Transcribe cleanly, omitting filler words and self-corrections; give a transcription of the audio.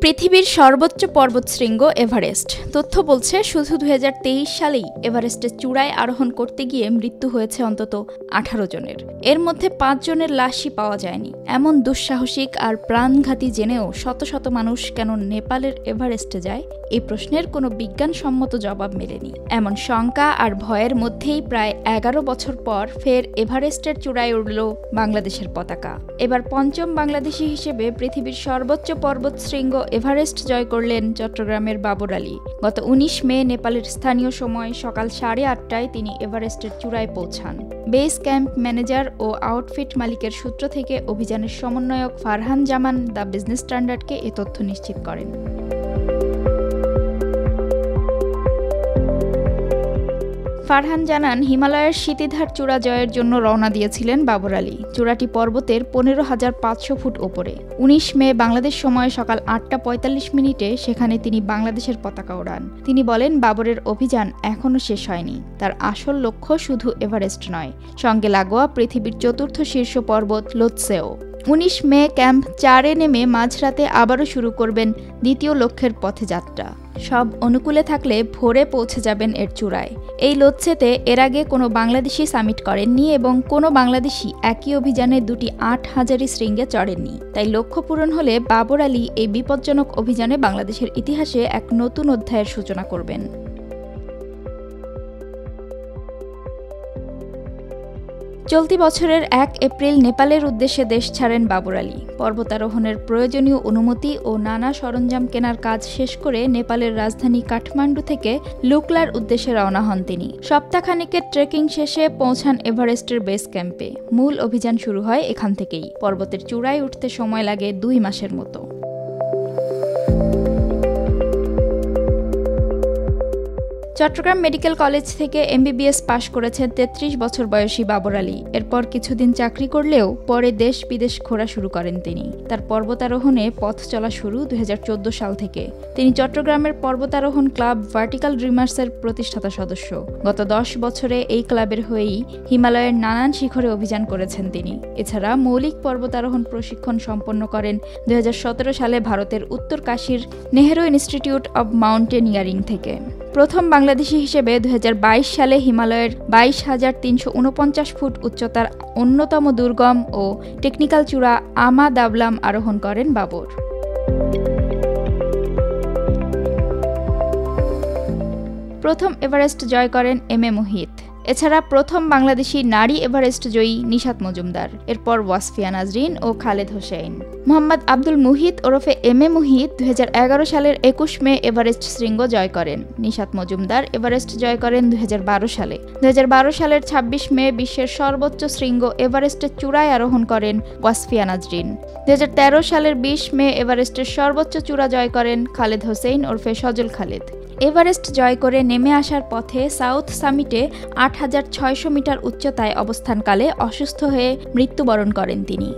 পৃথিবীর সর্বোচ্চ পর্বতশৃঙ্গ এভারেস্ট। তথ্য বলছে শুধু 2023 সালেই এভারেস্টের চূড়ায় আরোহণ করতে গিয়ে মৃত্যু হয়েছে অন্তত 18 জনের। এর মধ্যে 5 জনের লাশই পাওয়া যায়নি। এমন দুঃসাহসিক আর প্রাণঘাতী জেনেও শত শত মানুষ কেন নেপালের এভারেস্টে যায়, এই প্রশ্নের কোনো বিজ্ঞানসম্মত জবাব মেলেনি। এমন শঙ্কা আর ভয়ের মধ্যেই প্রায় 11 বছর পর ফের এভারেস্টের চূড়ায় উড়ল বাংলাদেশের পতাকা। এবার পঞ্চম বাংলাদেশি হিসেবে পৃথিবীর সর্বোচ্চ পর্বতশৃঙ্গ এভারেস্ট জয় করলেন চট্টগ্রামের বাবর আলী। গত 19 মে নেপালের স্থানীয় সময় সকাল 8:30টায় তিনি এভারেস্টের চূড়ায় পৌঁছান। বেস ক্যাম্প ম্যানেজার ও আউটফিট মালিকের সূত্র থেকে অভিযানের সমন্বয়ক ফারহান জামান দ্য বিজনেস স্ট্যান্ডার্ডকে এ তথ্য নিশ্চিত করেন। ফারহান জানান, হিমালয়ের সিতিধার চূড়া জয়ের জন্য রওনা দিয়েছিলেন বাবর আলী। চূড়াটি পর্বতের 15,500 ফুট ওপরে। 19 মে বাংলাদেশ সময় সকাল 8:45 সেখানে তিনি বাংলাদেশের পতাকা ওড়ান। তিনি বলেন, বাবরের অভিযান এখনও শেষ হয়নি। তার আসল লক্ষ্য শুধু এভারেস্ট নয়, সঙ্গে লাগোয়া পৃথিবীর চতুর্থ শীর্ষ পর্বত লোৎসেও। 19 মে ক্যাম্প 4-এ নেমে মাঝরাতে আবারও শুরু করবেন দ্বিতীয় লক্ষ্যের পথে যাত্রা। সব অনুকূলে থাকলে ভোরে পৌঁছে যাবেন এর চূড়ায়। এই লোৎসেতে এর আগে কোনো বাংলাদেশি সামিট করেননি এবং কোনো বাংলাদেশি একই অভিযানে দুটি 8,000 শৃঙ্গে চড়েননি। তাই লক্ষ্য পূরণ হলে বাবর আলী এই বিপজ্জনক অভিযানে বাংলাদেশের ইতিহাসে এক নতুন অধ্যায়ের সূচনা করবেন। চলতি বছরের 1 এপ্রিল নেপালের উদ্দেশ্যে দেশ ছাড়েন বাবর আলী। পর্বতারোহণের প্রয়োজনীয় অনুমতি ও নানা সরঞ্জাম কেনার কাজ শেষ করে নেপালের রাজধানী কাঠমান্ডু থেকে লুকলার উদ্দেশ্যে রওনা হন তিনি। সপ্তাহখানেকের ট্রেকিং শেষে পৌঁছান এভারেস্টের বেস ক্যাম্পে। মূল অভিযান শুরু হয় এখান থেকেই। পর্বতের চূড়ায় উঠতে সময় লাগে 2 মাসের মতো। চট্টগ্রাম মেডিকেল কলেজ থেকে MBBS পাশ করেছেন 33 বছর বয়সী বাবর আলী। এরপর কিছুদিন চাকরি করলেও পরে দেশ বিদেশ ঘোরা শুরু করেন তিনি। তার পর্বতারোহণে পথ চলা শুরু 2014 সাল থেকে। তিনি চট্টগ্রামের পর্বতারোহণ ক্লাব ভার্টিক্যাল ড্রিমার্সের প্রতিষ্ঠাতা সদস্য। গত 10 বছরে এই ক্লাবের হয়েই হিমালয়ের নানান শিখরে অভিযান করেছেন তিনি। এছাড়া মৌলিক পর্বতারোহণ প্রশিক্ষণ সম্পন্ন করেন 2017 সালে ভারতের উত্তর কাশীর নেহেরু ইনস্টিটিউট অব মাউন্টেনিয়ারিং থেকে। প্রথম বাংলাদেশি হিসেবে 2022 সালে হিমালয়ের 22,349 ফুট উচ্চতার অন্যতম দুর্গম ও টেকনিক্যাল চূড়া আমা দাবলাম আরোহণ করেন বাবর। প্রথম এভারেস্ট জয় করেন MM মুহিত। এছাড়া প্রথম বাংলাদেশি নারী এভারেস্ট জয়ী নিশাত মজুমদার। এরপর ওয়াসফিয়া নাজরিন ও খালেদ হোসেন। মোহাম্মদ আব্দুল মুহিত ওরফে MM মুহিত 2011 সালের 21 মে এভারেস্ট শৃঙ্গ জয় করেন। নিশাত মজুমদার এভারেস্ট জয় করেন 2012 সালে। 2012 সালের 26 মে বিশ্বের সর্বোচ্চ শৃঙ্গ এভারেস্টের চূড়ায় আরোহণ করেন ওয়াসফিয়া নাজরিন। 2013 সালের 20 মে এভারেস্টের সর্বোচ্চ চূড়া জয় করেন খালেদ হোসেন ওরফে সজল খালেদ। এভারেস্ট জয় করে নেমে আসার পথে সাউথ সামিটে 8,600 মিটার উচ্চতায় অবস্থানকালে অসুস্থ হয়ে মৃত্যুবরণ করেন তিনি।